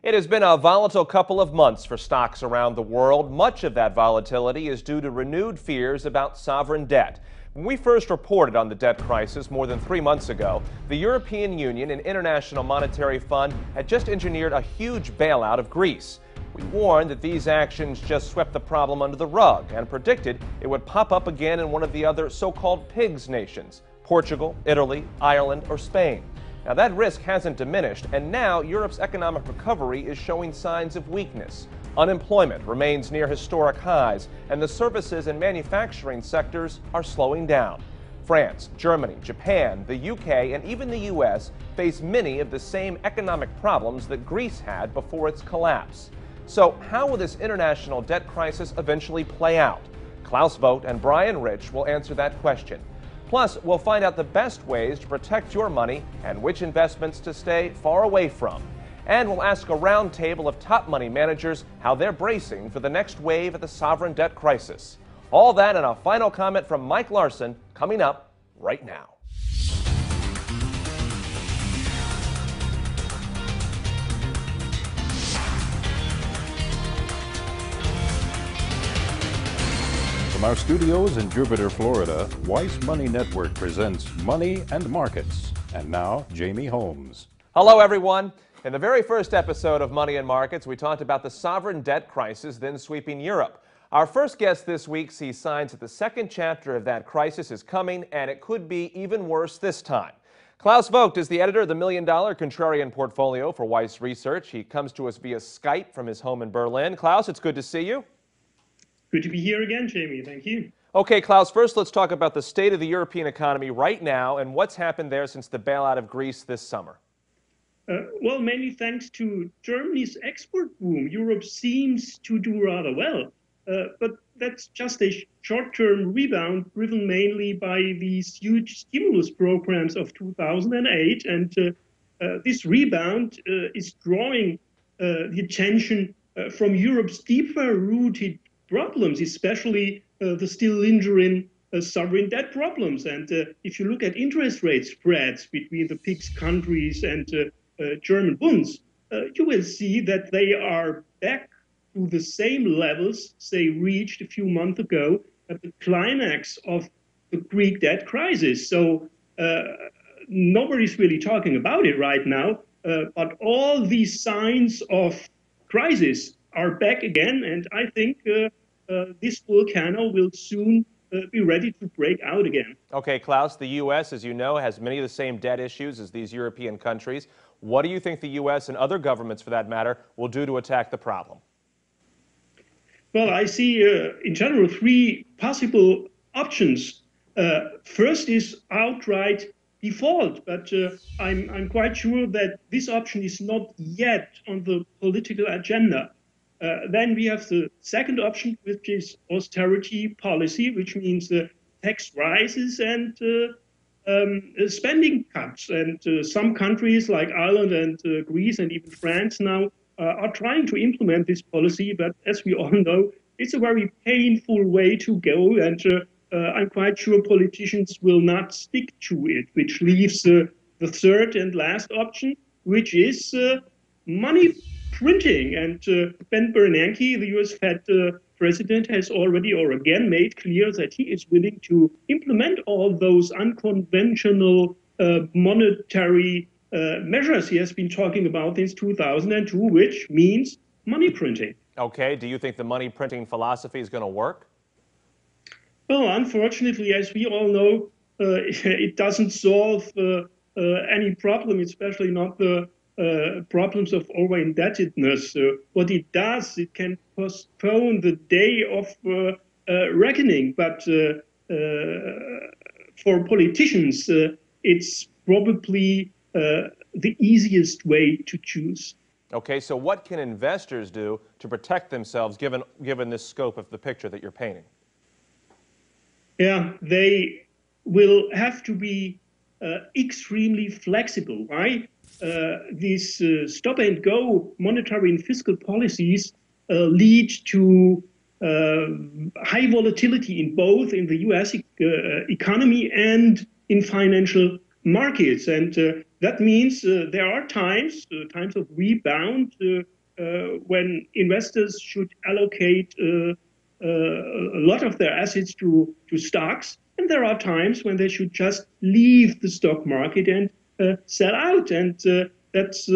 It has been a volatile couple of months for stocks around the world. Much of that volatility is due to renewed fears about sovereign debt. When we first reported on the debt crisis more than 3 months ago, the European Union and International Monetary Fund had just engineered a huge bailout of Greece. We warned that these actions just swept the problem under the rug and predicted it would pop up again in one of the other so-called pigs nations, Portugal, Italy, Ireland, or Spain. Now, that risk hasn't diminished, and now Europe's economic recovery is showing signs of weakness. Unemployment remains near historic highs, and the services and manufacturing sectors are slowing down. France, Germany, Japan, the UK, and even the US face many of the same economic problems that Greece had before its collapse. So how will this international debt crisis eventually play out? Klaus Vogt and Brian Rich will answer that question. Plus, we'll find out the best ways to protect your money and which investments to stay far away from. And we'll ask a roundtable of top money managers how they're bracing for the next wave of the sovereign debt crisis. All that and a final comment from Mike Larson coming up right now. From our studios in Jupiter, Florida, Weiss Money Network presents Money and Markets. And now, Jamie Holmes. Hello, everyone. In the very first episode of Money and Markets, we talked about the sovereign debt crisis then sweeping Europe. Our first guest this week sees signs that the second chapter of that crisis is coming, and it could be even worse this time. Klaus Vogt is the editor of the $1 Million Contrarian Portfolio for Weiss Research. He comes to us via Skype from his home in Berlin. Klaus, it's good to see you. Good to be here again, Jamie. Thank you. Okay, Klaus, first let's talk about the state of the European economy right now and what's happened there since the bailout of Greece this summer. Well, mainly thanks to Germany's export boom, Europe seems to do rather well. But that's just a short-term rebound driven mainly by these huge stimulus programs of 2008. And this rebound is drawing the attention from Europe's deeper-rooted problems, especially the still lingering sovereign debt problems. And if you look at interest rate spreads between the PIGS countries and German bonds, you will see that they are back to the same levels they reached a few months ago at the climax of the Greek debt crisis. So nobody's really talking about it right now, but all these signs of crisis are back again, and I think this volcano will soon be ready to break out again. Okay, Klaus, the U.S., as you know, has many of the same debt issues as these European countries. What do you think the U.S. and other governments, for that matter, will do to attack the problem? Well, I see, in general, three possible options. First is outright default, but I'm quite sure that this option is not yet on the political agenda. Then we have the second option, which is austerity policy, which means tax rises and spending cuts. And some countries like Ireland and Greece and even France now are trying to implement this policy. But as we all know, it's a very painful way to go. And I'm quite sure politicians will not stick to it, which leaves the third and last option, which is money printing. And Ben Bernanke, the US Fed president, has already or again made clear that he is willing to implement all those unconventional monetary measures he has been talking about since 2002, which means money printing. Okay, do you think the money printing philosophy is going to work? Well, unfortunately, as we all know, it doesn't solve any problem, especially not the problems of over-indebtedness. What it does, it can postpone the day of reckoning. But for politicians, it's probably the easiest way to choose. Okay, so what can investors do to protect themselves given this scope of the picture that you're painting? Yeah, they will have to be extremely flexible, right? These stop-and-go monetary and fiscal policies lead to high volatility in both in the U.S. Economy and in financial markets. And that means there are times, times of rebound, when investors should allocate a lot of their assets to stocks. And there are times when they should just leave the stock market and sell out. And that's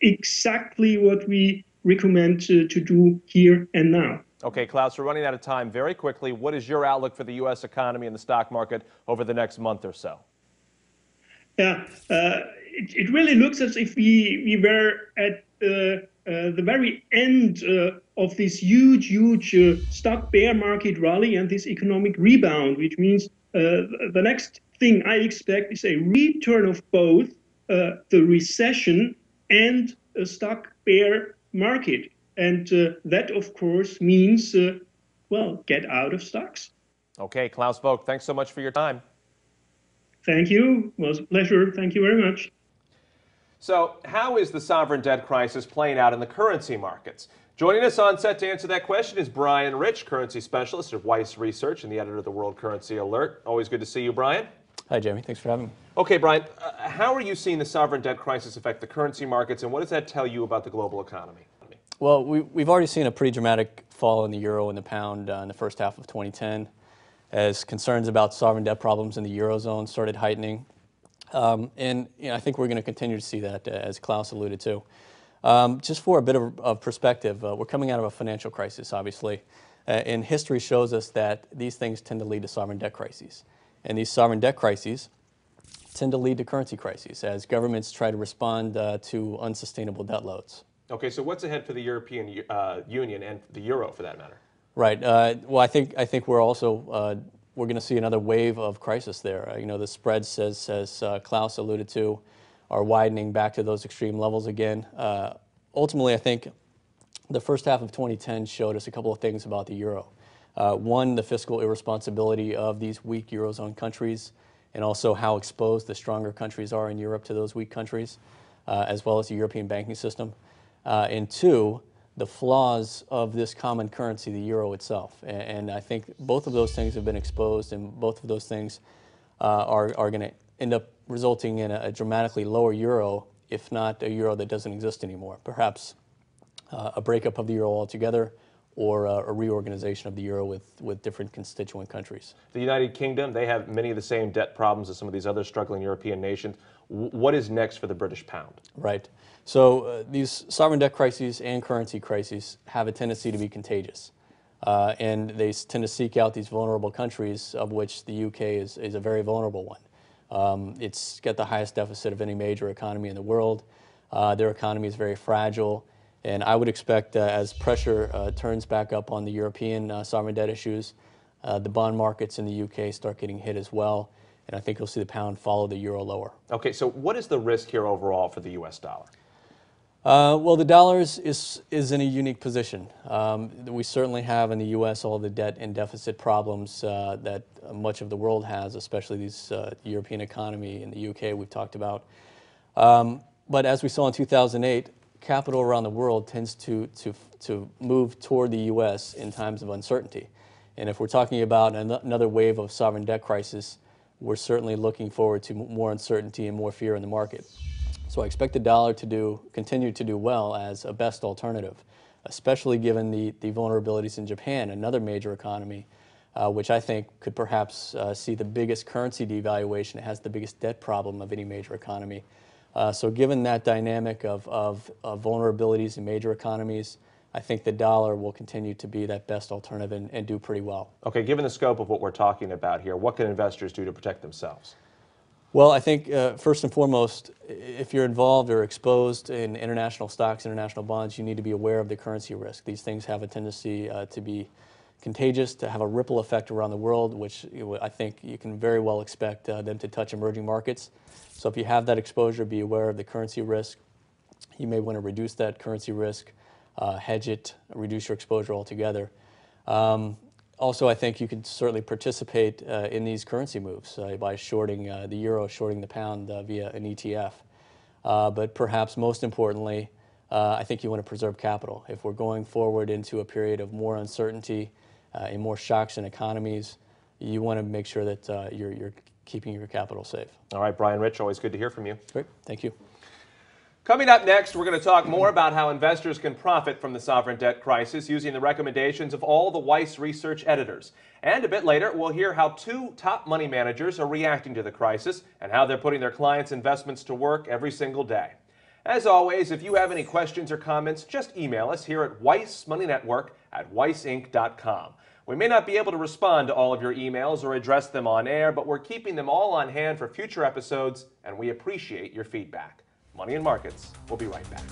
exactly what we recommend to do here and now. Okay, Klaus, we're running out of time. Very quickly, what is your outlook for the U.S. economy and the stock market over the next month or so? Yeah, it really looks as if we were at the very end of this huge stock bear market rally and this economic rebound, which means the next thing I expect is a return of both the recession and a stock bear market. And that, of course, means, well, get out of stocks. Okay, Klaus Vogt, thanks so much for your time. Thank you. It was a pleasure. Thank you very much. So, how is the sovereign debt crisis playing out in the currency markets? Joining us on set to answer that question is Brian Rich, currency specialist at Weiss Research and the editor of the World Currency Alert. Always good to see you, Brian. Hi, Jamie. Thanks for having me. Okay, Brian, how are you seeing the sovereign debt crisis affect the currency markets, and what does that tell you about the global economy? Well, we've already seen a pretty dramatic fall in the euro and the pound in the first half of 2010 as concerns about sovereign debt problems in the Eurozone started heightening. And I think we're going to continue to see that, as Klaus alluded to. Just for a bit of perspective, we're coming out of a financial crisis, obviously. And history shows us that these things tend to lead to sovereign debt crises. And these sovereign debt crises tend to lead to currency crises as governments try to respond to unsustainable debt loads. Okay, so what's ahead for the European Union and the euro, for that matter? Right. Well, I think we're also we're going to see another wave of crisis there. The spreads, as Klaus alluded to, are widening back to those extreme levels again. Ultimately, I think the first half of 2010 showed us a couple of things about the euro. One, the fiscal irresponsibility of these weak Eurozone countries, and also how exposed the stronger countries are in Europe to those weak countries, as well as the European banking system. And two, the flaws of this common currency, the euro itself. And I think both of those things have been exposed, and both of those things are going to end up resulting in a dramatically lower euro, if not a euro that doesn't exist anymore. Perhaps a breakup of the euro altogether, or a reorganization of the euro with different constituent countries. The United Kingdom, they have many of the same debt problems as some of these other struggling European nations. What is next for the British pound? Right. So these sovereign debt crises and currency crises have a tendency to be contagious. And they tend to seek out these vulnerable countries, of which the UK is a very vulnerable one. It's got the highest deficit of any major economy in the world. Their economy is very fragile. And I would expect as pressure turns back up on the European sovereign debt issues, the bond markets in the UK start getting hit as well. And I think you'll see the pound follow the euro lower. Okay, so what is the risk here overall for the U.S. dollar? Well, the dollar is in a unique position. We certainly have in the U.S. all the debt and deficit problems that much of the world has, especially these European economy and the UK we've talked about. But as we saw in 2008, capital around the world tends to move toward the U.S. in times of uncertainty. And if we're talking about another wave of sovereign debt crisis, we're certainly looking forward to more uncertainty and more fear in the market. So I expect the dollar to continue to do well as a best alternative, especially given the vulnerabilities in Japan, another major economy, which I think could perhaps see the biggest currency devaluation. It has the biggest debt problem of any major economy. So given that dynamic of vulnerabilities in major economies, I think the dollar will continue to be that best alternative and do pretty well. Okay, given the scope of what we're talking about here, what can investors do to protect themselves? Well, I think first and foremost, if you're involved or exposed in international stocks, international bonds, you need to be aware of the currency risk. These things have a tendency to be contagious, to have a ripple effect around the world, which I think you can very well expect them to touch emerging markets. So if you have that exposure, be aware of the currency risk. You may want to reduce that currency risk, hedge it, reduce your exposure altogether. Also, I think you can certainly participate in these currency moves by shorting the euro, shorting the pound via an ETF. But perhaps most importantly, I think you want to preserve capital. If we're going forward into a period of more uncertainty and more shocks in economies, you want to make sure that you're keeping your capital safe. All right, Brian Rich, always good to hear from you. Great, thank you. Coming up next, we're going to talk more about how investors can profit from the sovereign debt crisis using the recommendations of all the Weiss research editors. And a bit later, we'll hear how two top money managers are reacting to the crisis and how they're putting their clients' investments to work every single day. As always, if you have any questions or comments, just email us here at weissmoneynetwork@weissinc.com. We may not be able to respond to all of your emails or address them on air, but we're keeping them all on hand for future episodes, and we appreciate your feedback. Money and Markets. We'll be right back.